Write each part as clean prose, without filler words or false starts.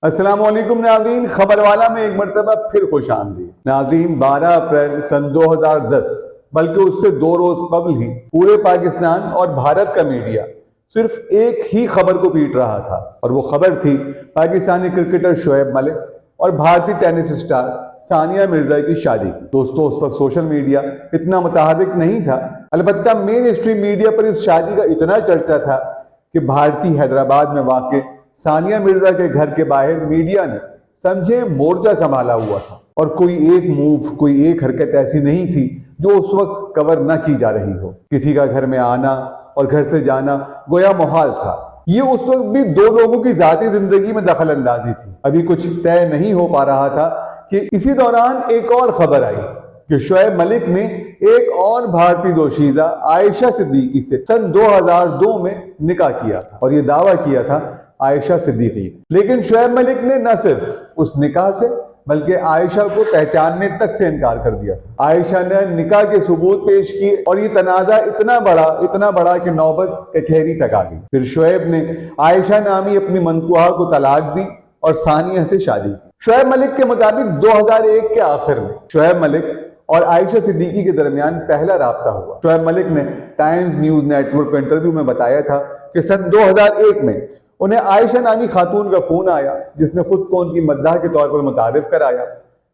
अस्सलाम वालेकुम नाजरीन, खबरवाला में एक मरतबा फिर खुश आमदीद। नाजरीन, 12 अप्रैल सन 2010 बल्कि उससे 2 रोज कबल ही पूरे पाकिस्तान और भारत का मीडिया सिर्फ एक ही खबर को पीट रहा था और वो खबर थी पाकिस्तानी क्रिकेटर शोएब मलिक और भारतीय टेनिस स्टार सानिया मिर्जा की शादी की। दोस्तों, उस वक्त सोशल मीडिया इतना मुतहर्रिक नहीं था, अलबत्ता मेन स्ट्रीम मीडिया पर इस शादी का इतना चर्चा था कि भारतीय हैदराबाद में वाक़ सानिया मिर्जा के घर के बाहर मीडिया ने समझे मोर्चा संभाला हुआ था और कोई एक मूव, कोई एक हरकत ऐसी नहीं थी जो उस वक्त कवर न की जा रही हो। किसी का घर में आना और घर से जाना गोया मुहाल था। ये उस वक्त भी 2 लोगों की जाती जिंदगी में दखल अंदाजी थी। अभी कुछ तय नहीं हो पा रहा था कि इसी दौरान एक और खबर आई कि शोएब मलिक ने एक और भारतीय दोशीज़ा आयशा सिद्दीकी से सन 2002 में निकाह किया था और ये दावा किया था आयशा सिद्दीकी ने। लेकिन शोएब मलिक ने न सिर्फ उस निकाह से बल्कि आयशा को पहचानने तक से इनकार कर दिया था। आयशा ने निकाह के सबूत पेश किए और ये तनाजा इतना बड़ा कि नौबत कचहरी तक आ गई। फिर शोएब ने आयशा नामी अपनी मनकुहा को तलाक दी और सानिया से शादी की। शोएब मलिक के मुताबिक 2001 के आखिर में शोएब मलिक और आयशा सिद्दीकी के दरमियान पहला राब्ता हुआ। शोएब मलिक ने टाइम्स न्यूज नेटवर्क को इंटरव्यू में बताया था कि सन 2001 में उन्हें आयशा नामी खातून का फोन आया जिसने खुद को उनकी मद्दाह के तौर पर मुतारिफ कराया।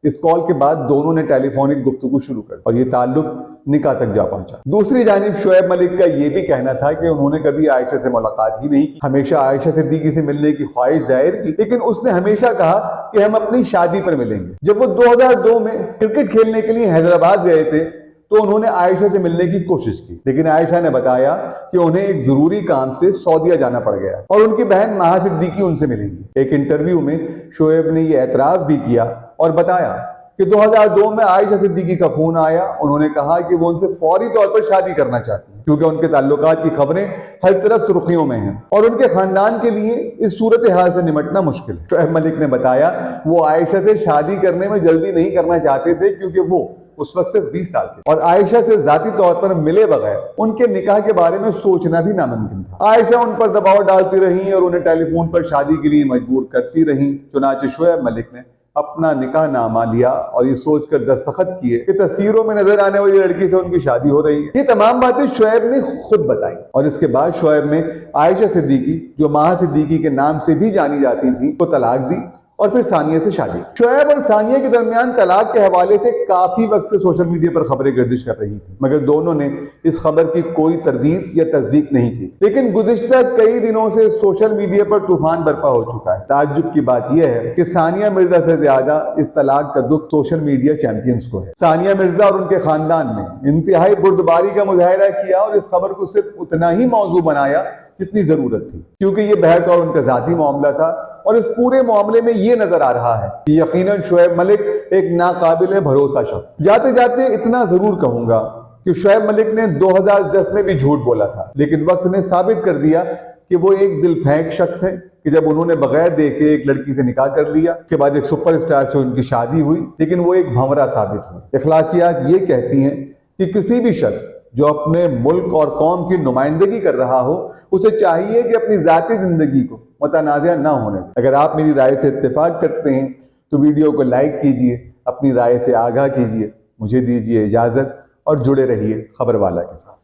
इस कॉल के बाद दोनों ने टेलीफोनिक गुफ्तगू शुरू कर और ये ताल्लुक निकाह तक जा पहुंचा। दूसरी जानिब शोएब मलिक का ये भी कहना था कि उन्होंने कभी आयशा से मुलाकात ही नहीं की, हमेशा आयशा सिद्दीकी से मिलने की ख्वाहिश जाहिर की, लेकिन उसने हमेशा कहा कि हम अपनी शादी पर मिलेंगे। जब वो 2002 में क्रिकेट खेलने के लिए हैदराबाद गए थे तो उन्होंने आयशा से मिलने की कोशिश की, लेकिन आयशा ने बताया कि उन्हें एक जरूरी काम से सऊदीया जाना पड़ गया और उनकी बहन महा सिद्दीकी उनसे मिलेंगी। एक इंटरव्यू में शोएब ने यह एतराफ भी किया और बताया कि 2002 में आयशा सिद्दीकी का फोन आया। उन्होंने कहा कि वो उनसे फौरी तौर पर शादी करना चाहती हैं क्योंकि उनके ताल्लुकात की खबरें हर तरफ सुर्खियों में हैं और उनके खानदान के लिए इस सूरत हाल से निपटना मुश्किल है। शोएब मलिक ने बताया वो आयशा से शादी करने में जल्दी नहीं करना चाहते थे क्योंकि वो उस वक्त सिर्फ 20 साल के और आयशा से जाती तौर पर मिले बगैर उनके निकाह के बारे में सोचना भी नामुमकिन था। आयशा उन पर दबाव डालती रही और उन्हें टेलीफोन पर शादी के लिए मजबूर करती रही। चुनाचे शोएब मलिक ने अपना निकाह नामा लिया और ये सोचकर दस्तखत किए कि तस्वीरों में नजर आने वाली लड़की से उनकी शादी हो रही है। ये तमाम बातें शोएब ने खुद बताई और इसके बाद शोएब ने आयशा सिद्दीकी, जो महा सिद्दीकी के नाम से भी जानी जाती थी, को तलाक दी और फिर सानिया से शादी की। शोएब और सानिया के दरमियान तलाक के हवाले से काफी वक्त से सोशल मीडिया पर खबरें गर्दिश कर रही थी, मगर दोनों ने इस खबर की कोई तरदीद या तस्दीक नहीं की। लेकिन गुज़िश्ता कई दिनों से सोशल मीडिया पर तूफान बरपा हो चुका है। ताज्जुब की बात यह है कि सानिया मिर्जा से ज्यादा इस तलाक का दुख सोशल मीडिया चैंपियंस को है। सानिया मिर्जा और उनके खानदान ने इंतहाई बुर्दबारी का मुजाहिरा किया और इस खबर को सिर्फ उतना ही मौजू बनाया जितनी जरूरत थी, क्योंकि ये बहरतौर उनका जाती मामला था और इस पूरे मामले में ये नजर आ रहा है कि यकीनन शोएब मलिक एक नाकाबिल भरोसा शख्स। जाते जाते इतना जरूर कहूंगा कि शोएब मलिक ने 2010 में भी झूठ बोला था, लेकिन वक्त ने साबित कर दिया कि वो एक दिल फेंक शख्स है कि जब उन्होंने बगैर देखे एक लड़की से निकाह कर लिया, उसके बाद एक सुपरस्टार से उनकी शादी हुई, लेकिन वो एक भंवरा साबित हुई। इखलाकियात ये कहती हैं कि किसी भी शख्स जो अपने मुल्क और कौम की नुमाइंदगी कर रहा हो, उसे चाहिए कि अपनी जाती जिंदगी को मुतनाज़ा ना होने दें। अगर आप मेरी राय से इत्तेफाक करते हैं तो वीडियो को लाइक कीजिए, अपनी राय से आगाह कीजिए। मुझे दीजिए इजाजत और जुड़े रहिए खबरवाला के साथ।